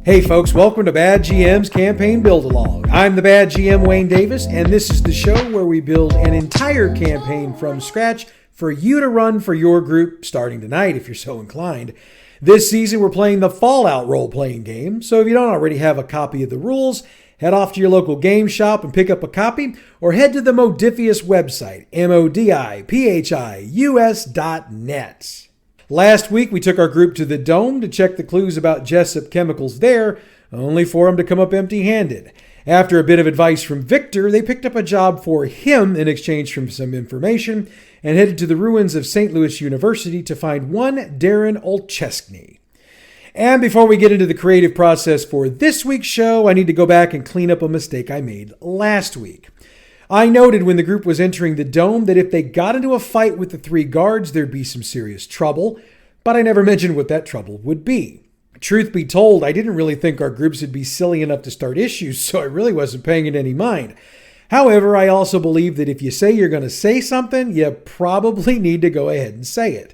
Hey folks, welcome to Bad GM's Campaign Build-Along. I'm the Bad GM, Wayne Davis, and this is the show where we build an entire campaign from scratch for you to run for your group starting tonight if you're so inclined. This season we're playing the Fallout role-playing game, so if you don't already have a copy of the rules, head off to your local game shop and pick up a copy, or head to the Modifius website, modipius.net. Last week, we took our group to the Dome to check the clues about Jessup chemicals there, only for them to come up empty-handed. After a bit of advice from Victor, they picked up a job for him in exchange for some information and headed to the ruins of St. Louis University to find one Darren Olchesky. And before we get into the creative process for this week's show, I need to go back and clean up a mistake I made last week. I noted when the group was entering the Dome that if they got into a fight with the three guards, there'd be some serious trouble, but I never mentioned what that trouble would be. Truth be told, I didn't really think our groups would be silly enough to start issues, so I really wasn't paying it any mind. However, I also believe that if you say you're going to say something, you probably need to go ahead and say it.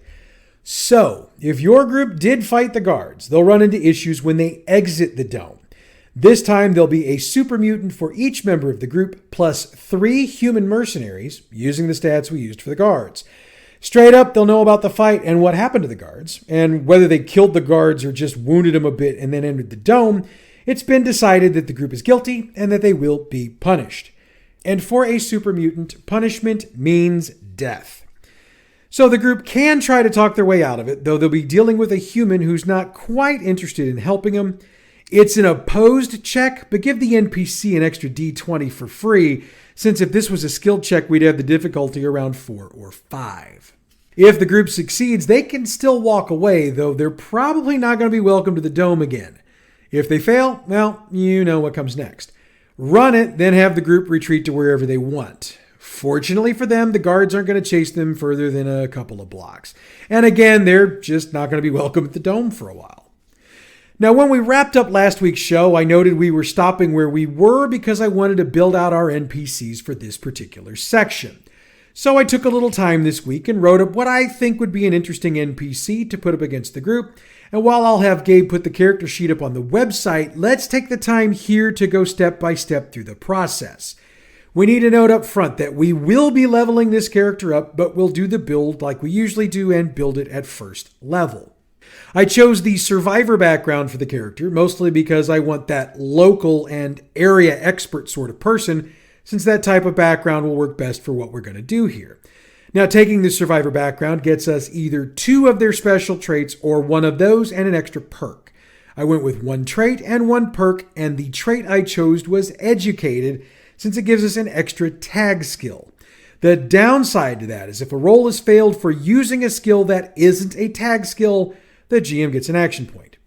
So, if your group did fight the guards, they'll run into issues when they exit the Dome. This time, there'll be a super mutant for each member of the group, plus 3 human mercenaries, using the stats we used for the guards. Straight up, they'll know about the fight and what happened to the guards, and whether they killed the guards or just wounded them a bit and then entered the Dome, it's been decided that the group is guilty and that they will be punished. And for a super mutant, punishment means death. So the group can try to talk their way out of it, though they'll be dealing with a human who's not quite interested in helping them. It's an opposed check, but give the NPC an extra D20 for free, since if this was a skill check, we'd have the difficulty around 4 or 5. If the group succeeds, they can still walk away, though they're probably not going to be welcome to the Dome again. If they fail, well, you know what comes next. Run it, then have the group retreat to wherever they want. Fortunately for them, the guards aren't going to chase them further than a couple of blocks. And again, they're just not going to be welcome at the Dome for a while. Now, when we wrapped up last week's show, I noted we were stopping where we were because I wanted to build out our NPCs for this particular section. So I took a little time this week and wrote up what I think would be an interesting NPC to put up against the group. And while I'll have Gabe put the character sheet up on the website, let's take the time here to go step by step through the process. We need to note up front that we will be leveling this character up, but we'll do the build like we usually do and build it at first level. I chose the survivor background for the character, mostly because I want that local and area expert sort of person, since that type of background will work best for what we're going to do here. Now, taking the survivor background gets us either 2 of their special traits or 1 of those and an extra perk. I went with 1 trait and 1 perk, and the trait I chose was educated, since it gives us an extra tag skill. The downside to that is if a roll is failed for using a skill that isn't a tag skill, the GM gets an action point.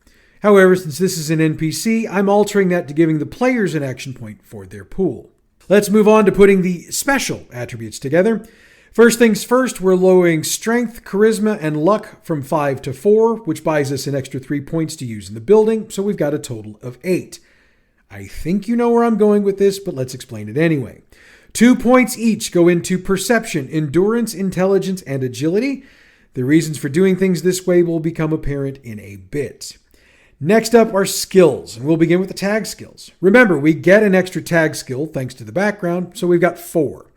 However, since this is an NPC, I'm altering that to giving the players an action point for their pool. Let's move on to putting the special attributes together. First things first, we're lowering strength, charisma, and luck from 5 to 4, which buys us an extra 3 points to use in the building, so we've got a total of 8. I think you know where I'm going with this, but let's explain it anyway. 2 points each go into perception, endurance, intelligence, and agility. The reasons for doing things this way will become apparent in a bit. Next up are skills, and we'll begin with the tag skills. Remember, we get an extra tag skill thanks to the background, so we've got 4.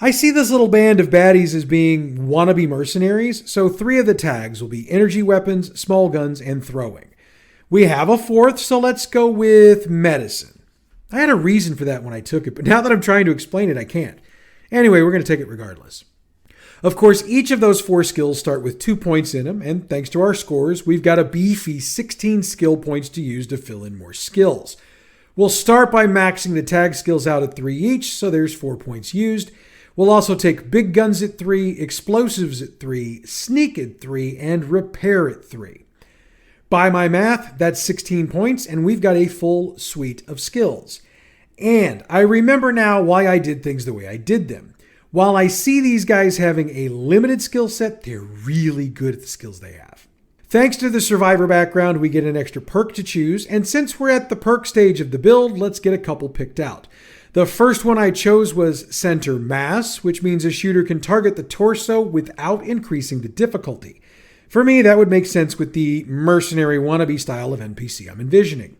I see this little band of baddies as being wannabe mercenaries, so 3 of the tags will be energy weapons, small guns, and throwing. We have a 4th, so let's go with medicine. I had a reason for that when I took it, but now that I'm trying to explain it, I can't. Anyway, we're going to take it regardless. Of course, each of those 4 skills start with 2 points in them, and thanks to our scores, we've got a beefy 16 skill points to use to fill in more skills. We'll start by maxing the tag skills out at 3 each, so there's 4 points used. We'll also take big guns at 3, explosives at 3, sneak at 3, and repair at 3. By my math, that's 16 points, and we've got a full suite of skills. And I remember now why I did things the way I did them. While I see these guys having a limited skill set, they're really good at the skills they have. Thanks to the survivor background, we get an extra perk to choose, and since we're at the perk stage of the build, let's get a couple picked out. The first one I chose was Center Mass, which means a shooter can target the torso without increasing the difficulty. For me, that would make sense with the mercenary wannabe style of NPC I'm envisioning.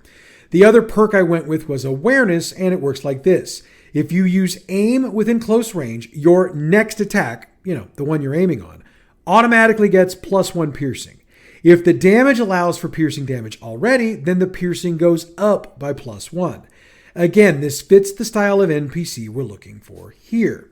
The other perk I went with was awareness, and it works like this. If you use aim within close range, your next attack, the one you're aiming on, automatically gets +1 piercing. If the damage allows for piercing damage already, then the piercing goes up by +1. Again, this fits the style of NPC we're looking for here.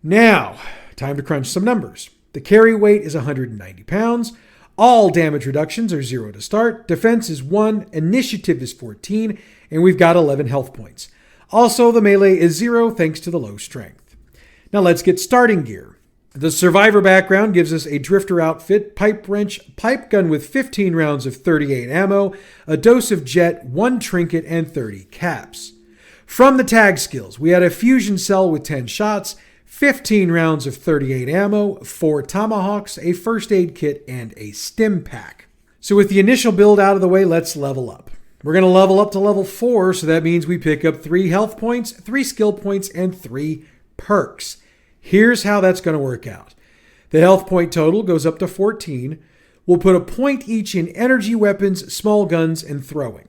Now, time to crunch some numbers. The carry weight is 190 pounds. All damage reductions are 0 to start. Defense is 1. Initiative is 14. And we've got 11 health points. Also, the melee is 0 thanks to the low strength. Now let's get starting gear. The survivor background gives us a drifter outfit, pipe wrench, pipe gun with 15 rounds of 38 ammo, a dose of jet, 1 trinket, and 30 caps. From the tag skills, we had a fusion cell with 10 shots, 15 rounds of 38 ammo, 4 tomahawks, a first aid kit, and a stim pack. So with the initial build out of the way, let's level up. We're going to level up to level 4, so that means we pick up 3 health points, 3 skill points, and 3 perks. Here's how that's going to work out. The health point total goes up to 14. We'll put a point each in energy weapons, small guns, and throwing.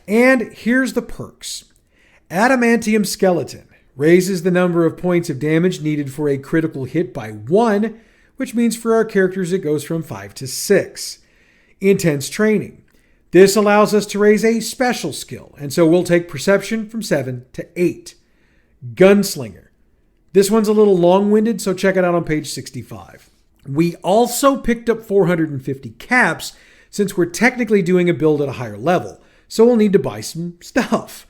And here's the perks. Adamantium Skeleton raises the number of points of damage needed for a critical hit by 1, which means for our characters it goes from 5 to 6. Intense Training. This allows us to raise a special skill, and so we'll take Perception from 7 to 8. Gunslinger. This one's a little long-winded, so check it out on page 65. We also picked up 450 caps since we're technically doing a build at a higher level, so we'll need to buy some stuff.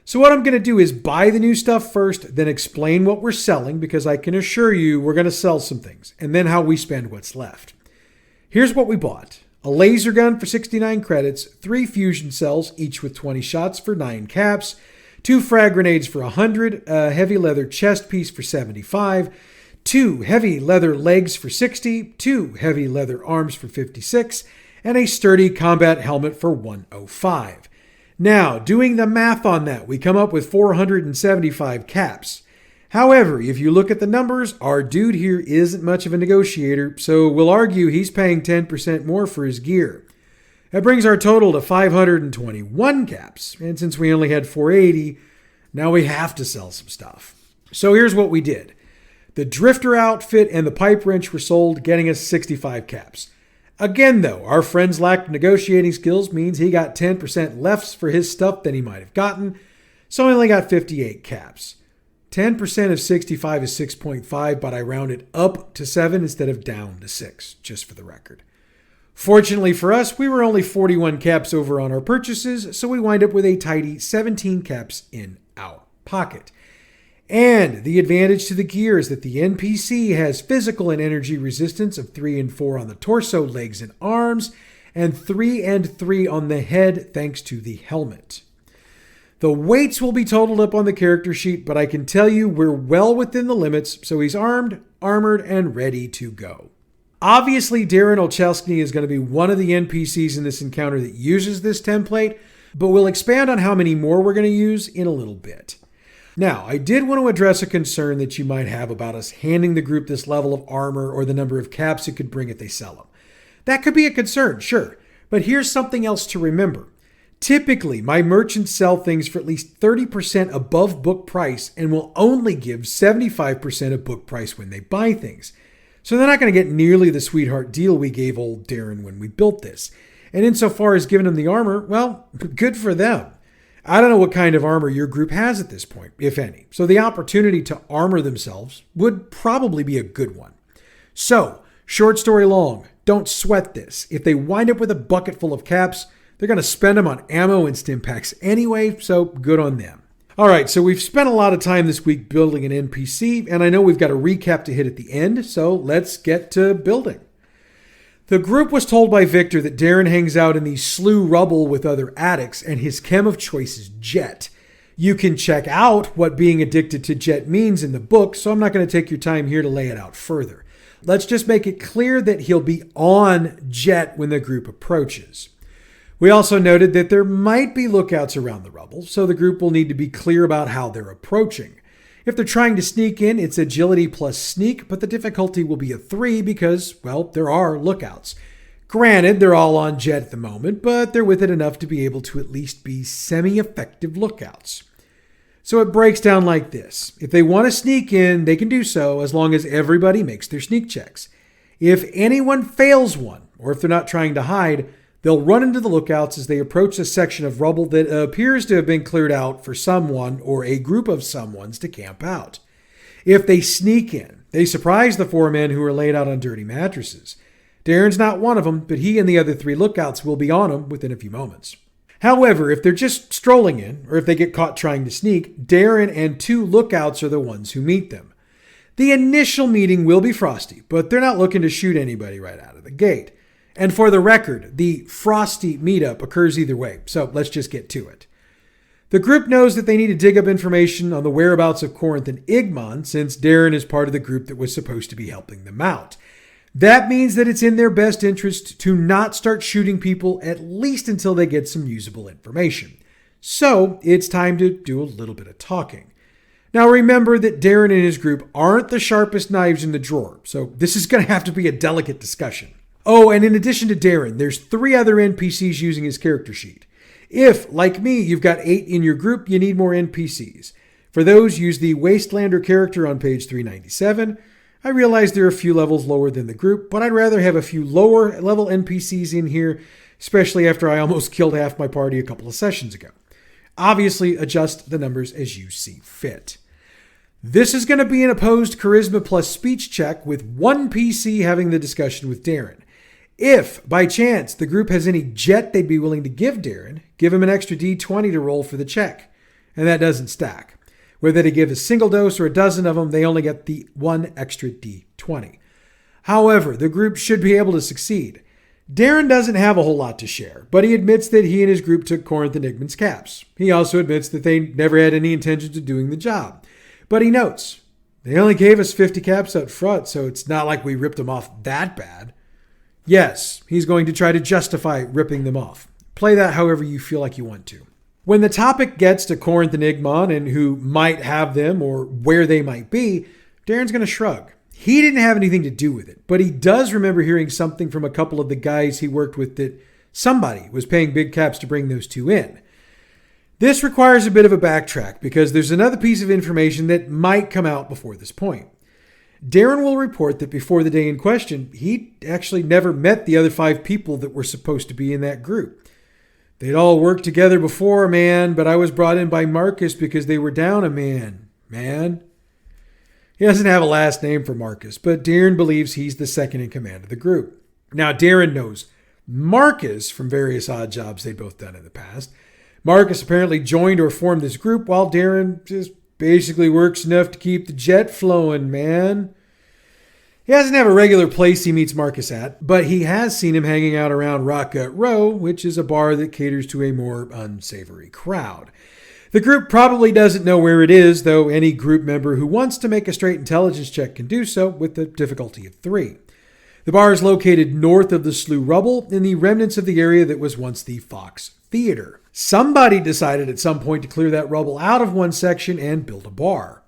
So what I'm going to do is buy the new stuff first, then explain what we're selling, because I can assure you we're going to sell some things, and then how we spend what's left. Here's what we bought. A laser gun for 69 credits, 3 fusion cells, each with 20 shots for 9 caps, 2 frag grenades for 100, a heavy leather chest piece for 75, 2 heavy leather legs for 60, 2 heavy leather arms for 56, and a sturdy combat helmet for 105. Now, doing the math on that, we come up with 475 caps. However, if you look at the numbers, our dude here isn't much of a negotiator, so we'll argue he's paying 10% more for his gear. That brings our total to 521 caps, and since we only had 480, now we have to sell some stuff. So here's what we did. The drifter outfit and the pipe wrench were sold, getting us 65 caps. Again though, our friend's lack of negotiating skills means he got 10% less for his stuff than he might have gotten, so he only got 58 caps. 10% of 65 is 6.5, but I rounded up to 7 instead of down to 6, just for the record. Fortunately for us, we were only 41 caps over on our purchases, so we wind up with a tidy 17 caps in our pocket. And the advantage to the gear is that the NPC has physical and energy resistance of 3 and 4 on the torso, legs, and arms, and 3 and 3 on the head thanks to the helmet. The weights will be totaled up on the character sheet, but I can tell you we're well within the limits, so he's armed, armored, and ready to go. Obviously, Darren Olchowski is going to be one of the NPCs in this encounter that uses this template, but we'll expand on how many more we're going to use in a little bit. Now, I did want to address a concern that you might have about us handing the group this level of armor or the number of caps it could bring if they sell them. That could be a concern, sure, but here's something else to remember. Typically, my merchants sell things for at least 30% above book price and will only give 75% of book price when they buy things. So they're not going to get nearly the sweetheart deal we gave old Darren when we built this. And insofar as giving them the armor, well, good for them. I don't know what kind of armor your group has at this point, if any. So the opportunity to armor themselves would probably be a good one. So, short story long, don't sweat this. If they wind up with a bucket full of caps, they're going to spend them on ammo and stim packs anyway, so good on them. All right, so we've spent a lot of time this week building an NPC, and I know we've got a recap to hit at the end, so let's get to building. The group was told by Victor that Darren hangs out in the slough rubble with other addicts, and his chem of choice is jet. You can check out what being addicted to jet means in the book, so I'm not going to take your time here to lay it out further. Let's just make it clear that he'll be on jet when the group approaches. We also noted that there might be lookouts around the rubble, so the group will need to be clear about how they're approaching. If they're trying to sneak in, it's agility plus sneak, but the difficulty will be a 3 because, well, there are lookouts. Granted, they're all on jet at the moment, but they're with it enough to be able to at least be semi-effective lookouts. So it breaks down like this. If they want to sneak in, they can do so as long as everybody makes their sneak checks. If anyone fails one, or if they're not trying to hide, they'll run into the lookouts as they approach a section of rubble that appears to have been cleared out for someone or a group of someones to camp out. If they sneak in, they surprise the 4 men who are laid out on dirty mattresses. Darren's not one of them, but he and the other 3 lookouts will be on him within a few moments. However, if they're just strolling in, or if they get caught trying to sneak, Darren and 2 lookouts are the ones who meet them. The initial meeting will be frosty, but they're not looking to shoot anybody right out of the gate. And for the record, the frosty meetup occurs either way, so let's just get to it. The group knows that they need to dig up information on the whereabouts of Corinth and Igmon, since Darren is part of the group that was supposed to be helping them out. That means that it's in their best interest to not start shooting people at least until they get some usable information. So it's time to do a little bit of talking. Now remember that Darren and his group aren't the sharpest knives in the drawer, so this is going to have to be a delicate discussion. Oh, and in addition to Darren, there's 3 other NPCs using his character sheet. If, like me, you've got 8 in your group, you need more NPCs. For those, use the Wastelander character on page 397. I realize they're a few levels lower than the group, but I'd rather have a few lower level NPCs in here, especially after I almost killed half my party a couple of sessions ago. Obviously, adjust the numbers as you see fit. This is going to be an opposed charisma plus speech check with 1 PC having the discussion with Darren. If, by chance, the group has any jet they'd be willing to give Darren, give him an extra D20 to roll for the check. And that doesn't stack. Whether they give a single dose or a dozen of them, they only get the 1 extra D20. However, the group should be able to succeed. Darren doesn't have a whole lot to share, but he admits that he and his group took Corinth and Igmon's caps. He also admits that they never had any intentions of doing the job. But he notes, they only gave us 50 caps up front, so it's not like we ripped them off that bad. Yes, he's going to try to justify ripping them off. Play that however you feel like you want to. When the topic gets to Corinth and Igmon and who might have them or where they might be, Darren's going to shrug. He didn't have anything to do with it, but he does remember hearing something from a couple of the guys he worked with that somebody was paying big caps to bring those 2 in. This requires a bit of a backtrack because there's another piece of information that might come out before this point. Darren will report that before the day in question, he actually never met the other 5 people that were supposed to be in that group. They'd all worked together before, man, but I was brought in by Marcus because they were down a man. He doesn't have a last name for Marcus, but Darren believes he's the second in command of the group. Now, Darren knows Marcus from various odd jobs they'd both done in the past. Marcus apparently joined or formed this group while Darren just basically works enough to keep the jet flowing, man. He doesn't have a regular place he meets Marcus at, but he has seen him hanging out around Rock Gut Row, which is a bar that caters to a more unsavory crowd. The group probably doesn't know where it is, though any group member who wants to make a straight intelligence check can do so with the difficulty of 3. The bar is located north of the Slough Rubble in the remnants of the area that was once the Fox Theater. Somebody decided at some point to clear that rubble out of one section and build a bar.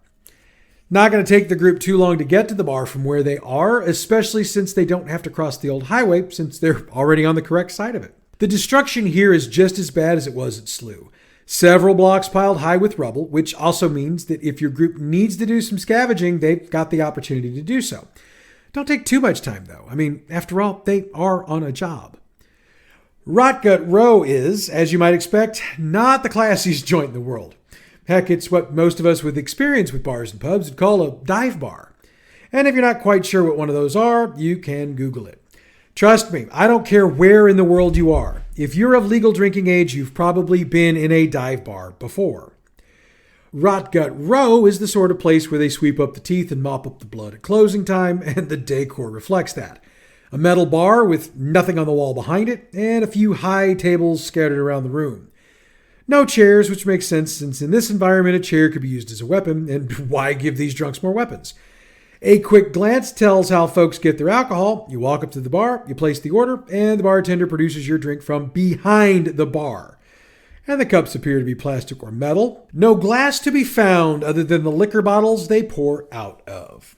Not going to take the group too long to get to the bar from where they are, especially since they don't have to cross the old highway since they're already on the correct side of it. The destruction here is just as bad as it was at Slough. Several blocks piled high with rubble, which also means that if your group needs to do some scavenging, they've got the opportunity to do so. Don't take too much time, though. I mean, after all, they are on a job. Rotgut Row is, as you might expect, not the classiest joint in the world. Heck, it's what most of us with experience with bars and pubs would call a dive bar. And if you're not quite sure what one of those are, you can Google it. Trust me, I don't care where in the world you are. If you're of legal drinking age, you've probably been in a dive bar before. Rotgut Row is the sort of place where they sweep up the teeth and mop up the blood at closing time, and the decor reflects that. A metal bar with nothing on the wall behind it, and a few high tables scattered around the room. No chairs, which makes sense since in this environment a chair could be used as a weapon, and why give these drunks more weapons? A quick glance tells how folks get their alcohol. You walk up to the bar, you place the order, and the bartender produces your drink from behind the bar. And the cups appear to be plastic or metal. No glass to be found other than the liquor bottles they pour out of.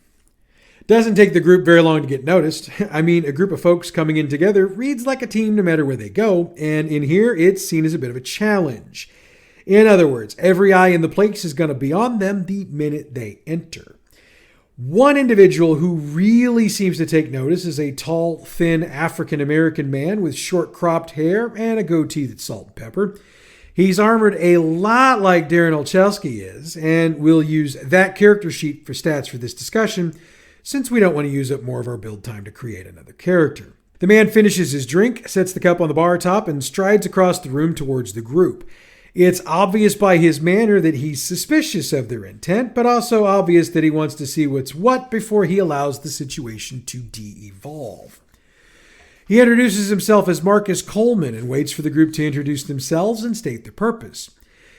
Doesn't take the group very long to get noticed. I mean, a group of folks coming in together reads like a team no matter where they go, and in here it's seen as a bit of a challenge. In other words, every eye in the place is going to be on them the minute they enter. One individual who really seems to take notice is a tall, thin African-American man with short cropped hair and a goatee that's salt and pepper. He's armored a lot like Darren Olszewski is, and we'll use that character sheet for stats for this discussion, since we don't want to use up more of our build time to create another character. The man finishes his drink, sets the cup on the bar top, and strides across the room towards the group. It's obvious by his manner that he's suspicious of their intent, but also obvious that he wants to see what's what before he allows the situation to de-evolve. He introduces himself as Marcus Coleman and waits for the group to introduce themselves and state their purpose.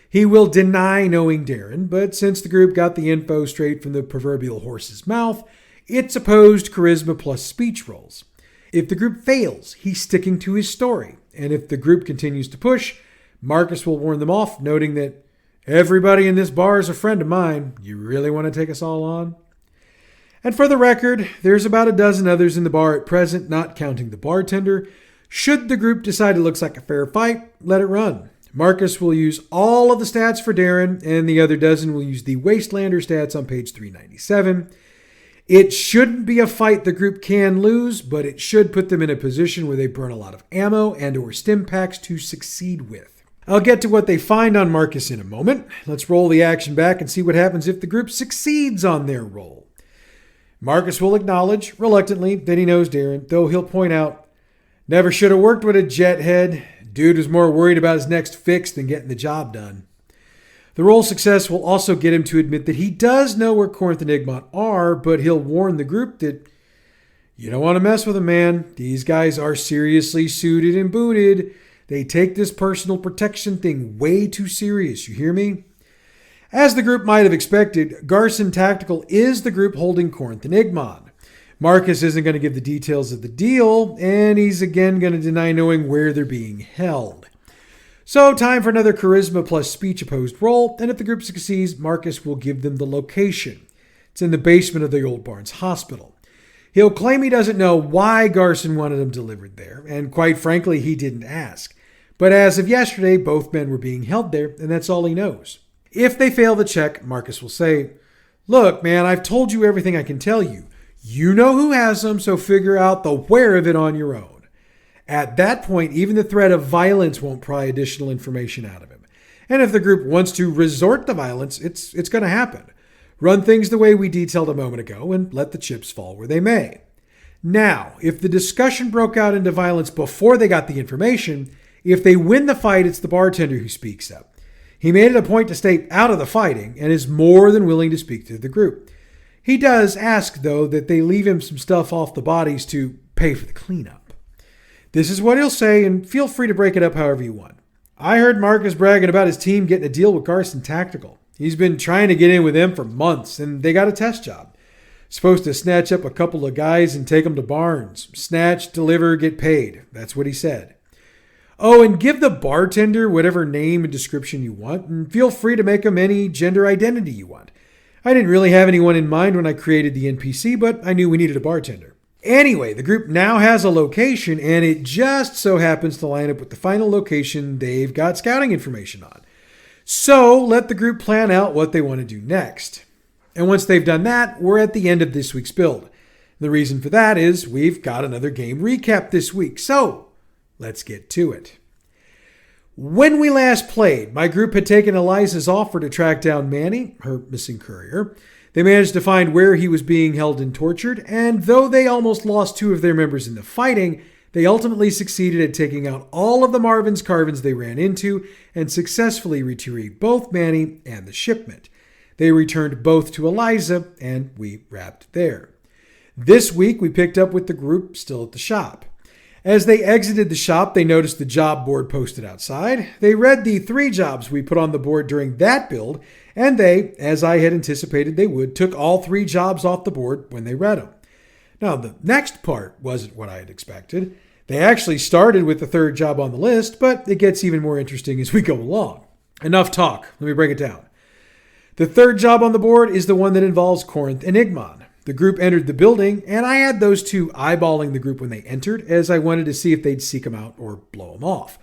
He will deny knowing Darren, but since the group got the info straight from the proverbial horse's mouth, it's opposed charisma plus speech rolls. If the group fails, he's sticking to his story, and if the group continues to push, Marcus will warn them off, noting that everybody in this bar is a friend of mine. You really want to take us all on? And for the record, there's about a dozen others in the bar at present, not counting the bartender. Should the group decide it looks like a fair fight, let it run. Marcus will use all of the stats for Darren, and the other dozen will use the Wastelander stats on page 397. It shouldn't be a fight the group can lose, but it should put them in a position where they burn a lot of ammo and or stim packs to succeed with. I'll get to what they find on Marcus in a moment. Let's roll the action back and see what happens if the group succeeds on their roll. Marcus will acknowledge, reluctantly, that he knows Darren, though he'll point out, never should have worked with a jethead. Dude was more worried about his next fix than getting the job done. The roll success will also get him to admit that he does know where Corinth and Igmon are, but he'll warn the group that you don't want to mess with them, man. These guys are seriously suited and booted. They take this personal protection thing way too serious, you hear me? As the group might have expected, Garson Tactical is the group holding Corinth and Igmon. Marcus isn't going to give the details of the deal, and he's again going to deny knowing where they're being held. So time for another charisma plus speech opposed roll, and if the group succeeds, Marcus will give them the location. It's in the basement of the Old Barnes Hospital. He'll claim he doesn't know why Garson wanted him delivered there, and quite frankly, he didn't ask. But as of yesterday, both men were being held there, and that's all he knows. If they fail the check, Marcus will say, look, man, I've told you everything I can tell you. You know who has them, so figure out the where of it on your own. At that point, even the threat of violence won't pry additional information out of him. And if the group wants to resort to violence, it's going to happen. Run things the way we detailed a moment ago and let the chips fall where they may. Now, if the discussion broke out into violence before they got the information, if they win the fight, it's the bartender who speaks up. He made it a point to stay out of the fighting and is more than willing to speak to the group. He does ask, though, that they leave him some stuff off the bodies to pay for the cleanup. This is what he'll say, and feel free to break it up however you want. I heard Marcus bragging about his team getting a deal with Garson Tactical. He's been trying to get in with them for months, and they got a test job. Supposed to snatch up a couple of guys and take them to Barnes. Snatch, deliver, get paid. That's what he said. Oh, and give the bartender whatever name and description you want, and feel free to make him any gender identity you want. I didn't really have anyone in mind when I created the NPC, but I knew we needed a bartender. Anyway, the group now has a location, and it just so happens to line up with the final location they've got scouting information on. So let the group plan out what they want to do next. And once they've done that, we're at the end of this week's build. The reason for that is we've got another game recap this week, so let's get to it. When we last played, my group had taken Eliza's offer to track down Manny, her missing courier. They managed to find where he was being held and tortured, and though they almost lost 2 of their members in the fighting, they ultimately succeeded at taking out all of the Marvin's Carvins they ran into and successfully retrieved both Manny and the shipment. They returned both to Eliza, and we wrapped there. This week, we picked up with the group still at the shop. As they exited the shop, they noticed the job board posted outside. They read the 3 jobs we put on the board during that build, and they, as I had anticipated they would, took all 3 jobs off the board when they read them. Now, the next part wasn't what I had expected. They actually started with the 3rd job on the list, but it gets even more interesting as we go along. Enough talk. Let me break it down. The 3rd job on the board is the one that involves Corinth and Igmon. The group entered the building, and I had those two eyeballing the group when they entered, as I wanted to see if they'd seek them out or blow them off.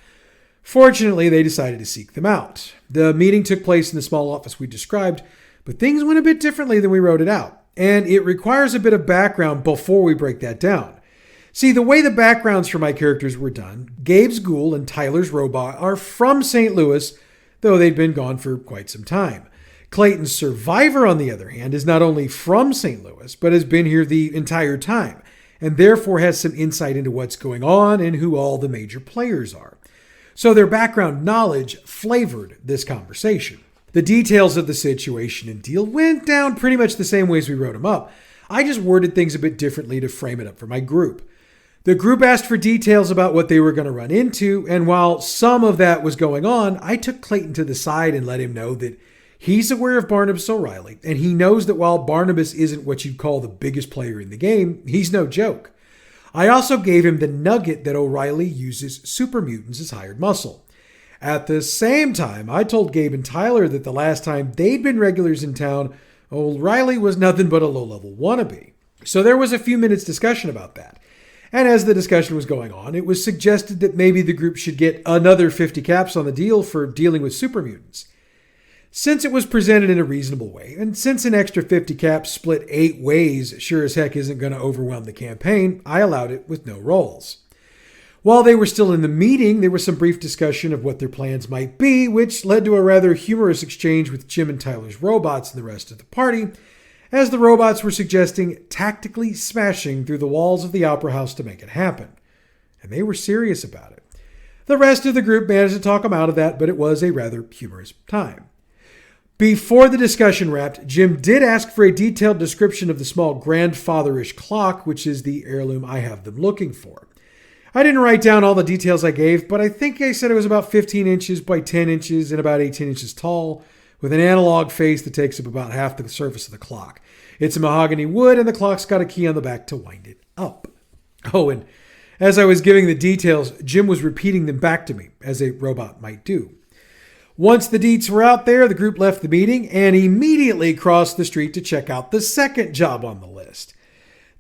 Fortunately, they decided to seek them out. The meeting took place in the small office we described, but things went a bit differently than we wrote it out, and it requires a bit of background before we break that down. See, the way the backgrounds for my characters were done, Gabe's ghoul and Tyler's robot are from St. Louis, though they'd been gone for quite some time. Clayton's survivor, on the other hand, is not only from St. Louis, but has been here the entire time, and therefore has some insight into what's going on and who all the major players are. So their background knowledge flavored this conversation. The details of the situation and deal went down pretty much the same way as we wrote them up. I just worded things a bit differently to frame it up for my group. The group asked for details about what they were going to run into, and while some of that was going on, I took Clayton to the side and let him know that he's aware of Barnabas O'Reilly, and he knows that while Barnabas isn't what you'd call the biggest player in the game, he's no joke. I also gave him the nugget that O'Reilly uses super mutants as hired muscle. At the same time, I told Gabe and Tyler that the last time they'd been regulars in town, O'Reilly was nothing but a low-level wannabe. So there was a few minutes discussion about that. And as the discussion was going on, it was suggested that maybe the group should get another 50 caps on the deal for dealing with super mutants. Since it was presented in a reasonable way, and since an extra 50 caps split 8 ways sure as heck isn't going to overwhelm the campaign, I allowed it with no rolls. While they were still in the meeting, there was some brief discussion of what their plans might be, which led to a rather humorous exchange with Jim and Tyler's robots and the rest of the party, as the robots were suggesting tactically smashing through the walls of the Opera House to make it happen. And they were serious about it. The rest of the group managed to talk them out of that, but it was a rather humorous time. Before the discussion wrapped, Jim did ask for a detailed description of the small grandfatherish clock, which is the heirloom I have them looking for. I didn't write down all the details I gave, but I think I said it was about 15 inches by 10 inches and about 18 inches tall, with an analog face that takes up about half the surface of the clock. It's a mahogany wood, and the clock's got a key on the back to wind it up. Oh, and as I was giving the details, Jim was repeating them back to me, as a robot might do. Once the deets were out there, the group left the meeting and immediately crossed the street to check out the second job on the list.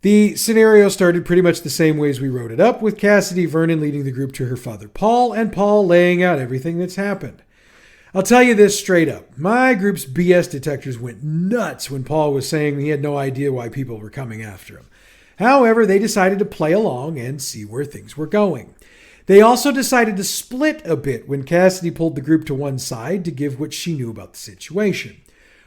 The scenario started pretty much the same way as we wrote it up, with Cassidy Vernon leading the group to her father Paul, and Paul laying out everything that's happened. I'll tell you this straight up. My group's BS detectors went nuts when Paul was saying he had no idea why people were coming after him. However, they decided to play along and see where things were going. They also decided to split a bit when Cassidy pulled the group to one side to give what she knew about the situation.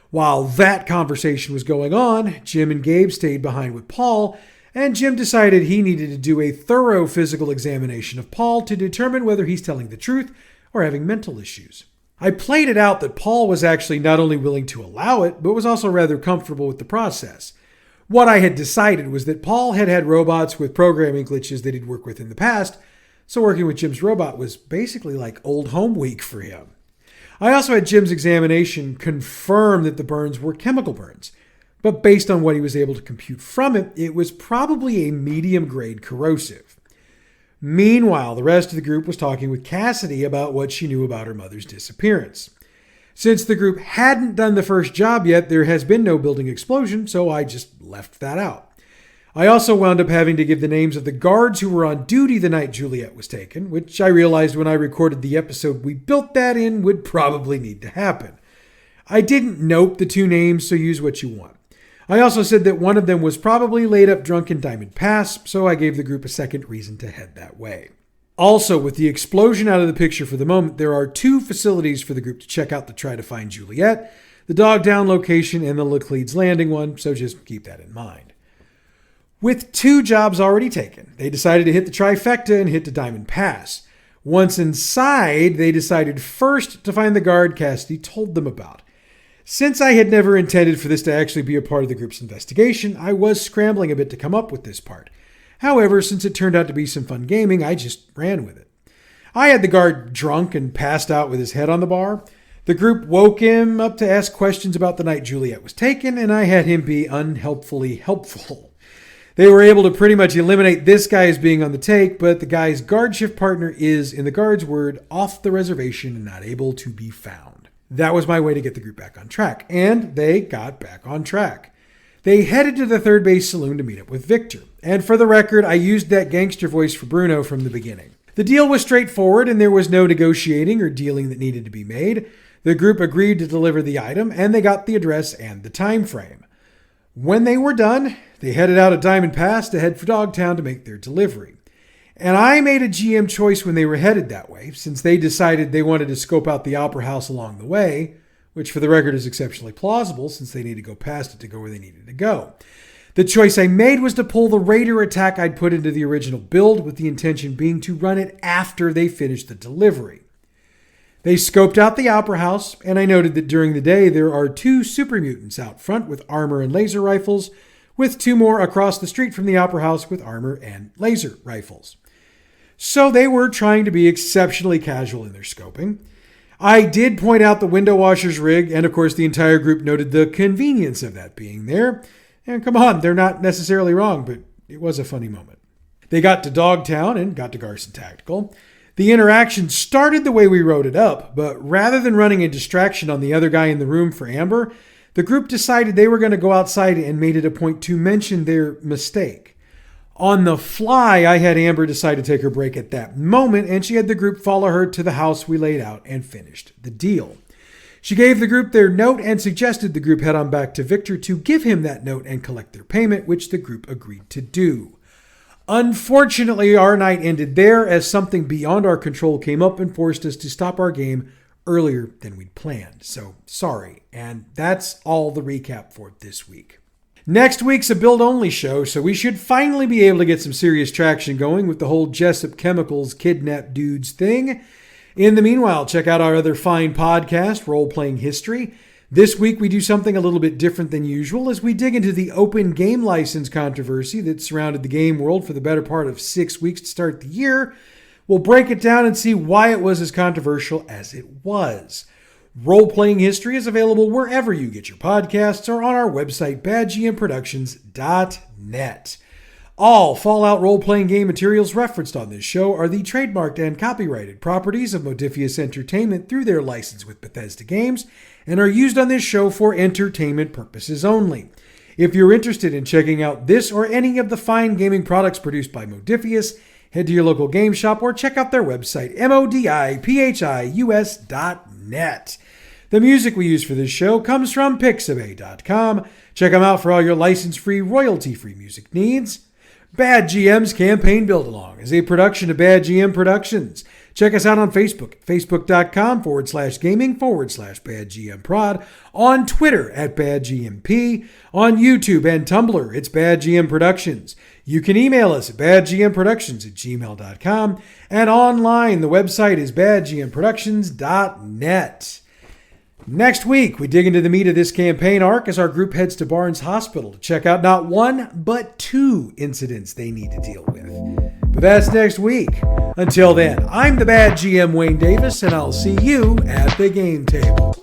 While that conversation was going on, Jim and Gabe stayed behind with Paul, and Jim decided he needed to do a thorough physical examination of Paul to determine whether he's telling the truth or having mental issues. I played it out that Paul was actually not only willing to allow it, but was also rather comfortable with the process. What I had decided was that Paul had had robots with programming glitches that he'd worked with in the past, so working with Jim's robot was basically like old home week for him. I also had Jim's examination confirm that the burns were chemical burns, but based on what he was able to compute from it, it was probably a medium-grade corrosive. Meanwhile, the rest of the group was talking with Cassidy about what she knew about her mother's disappearance. Since the group hadn't done the first job yet, there has been no building explosion, so I just left that out. I also wound up having to give the names of the guards who were on duty the night Juliet was taken, which I realized when I recorded the episode we built that in would probably need to happen. I didn't note the 2 names, so use what you want. I also said that one of them was probably laid up drunk in Diamond Pass, so I gave the group a second reason to head that way. Also, with the explosion out of the picture for the moment, there are 2 facilities for the group to check out to try to find Juliet, the Dogtown location and the Laclede's Landing one, so just keep that in mind. With 2 jobs already taken, they decided to hit the trifecta and hit the Diamond Pass. Once inside, they decided first to find the guard Cassidy told them about. Since I had never intended for this to actually be a part of the group's investigation, I was scrambling a bit to come up with this part. However, since it turned out to be some fun gaming, I just ran with it. I had the guard drunk and passed out with his head on the bar. The group woke him up to ask questions about the night Juliet was taken, and I had him be unhelpfully helpful. They were able to pretty much eliminate this guy as being on the take, but the guy's guard shift partner is, in the guard's word, off the reservation and not able to be found. That was my way to get the group back on track, and they got back on track. They headed to the third base saloon to meet up with Victor. And for the record, I used that gangster voice for Bruno from the beginning. The deal was straightforward and there was no negotiating or dealing that needed to be made. The group agreed to deliver the item and they got the address and the time frame. When they were done, they headed out of Diamond Pass to head for Dogtown to make their delivery. And I made a GM choice when they were headed that way, since they decided they wanted to scope out the Opera House along the way, which for the record is exceptionally plausible since they need to go past it to go where they needed to go. The choice I made was to pull the Raider attack I'd put into the original build, with the intention being to run it after they finished the delivery. They scoped out the Opera House, and I noted that during the day there are 2 super mutants out front with armor and laser rifles, with 2 more across the street from the Opera House with armor and laser rifles. So they were trying to be exceptionally casual in their scoping. I did point out the window washer's rig, and of course the entire group noted the convenience of that being there. And come on, they're not necessarily wrong, but it was a funny moment. They got to Dogtown and got to Garson Tactical. The interaction started the way we wrote it up, but rather than running a distraction on the other guy in the room for Amber, the group decided they were going to go outside and made it a point to mention their mistake. On the fly, I had Amber decide to take her break at that moment, and she had the group follow her to the house we laid out and finished the deal. She gave the group their note and suggested the group head on back to Victor to give him that note and collect their payment, which the group agreed to do. Unfortunately, our night ended there as something beyond our control came up and forced us to stop our game earlier than we'd planned. So sorry, and that's all the recap for this week. Next week's a build-only show, so we should finally be able to get some serious traction going with the whole Jessup Chemicals kidnap dudes thing. In the meanwhile, check out our other fine podcast, Role Playing History. This week we do something a little bit different than usual as we dig into the open game license controversy that surrounded the game world for the better part of 6 weeks to start the year. We'll break it down and see why it was as controversial as it was. Role-Playing History is available wherever you get your podcasts or on our website, badgmproductions.net. All Fallout role-playing game materials referenced on this show are the trademarked and copyrighted properties of Modifius Entertainment through their license with Bethesda Games and are used on this show for entertainment purposes only. If you're interested in checking out this or any of the fine gaming products produced by Modifius, head to your local game shop or check out their website, modipius.net. The music we use for this show comes from Pixabay.com. Check them out for all your license-free, royalty-free music needs. Bad GM's Campaign Build-Along is a production of Bad GM Productions. Check us out on Facebook, facebook.com/gaming/badgmprod, on Twitter @badgmp, on YouTube and Tumblr, it's Bad GM Productions. You can email us at badgmproductions@gmail.com, and online, the website is badgmproductions.net. Next week, we dig into the meat of this campaign arc as our group heads to Barnes Hospital to check out not 1, but 2 incidents they need to deal with. But that's next week. Until then, I'm the Bad GM Wayne Davis, and I'll see you at the game table.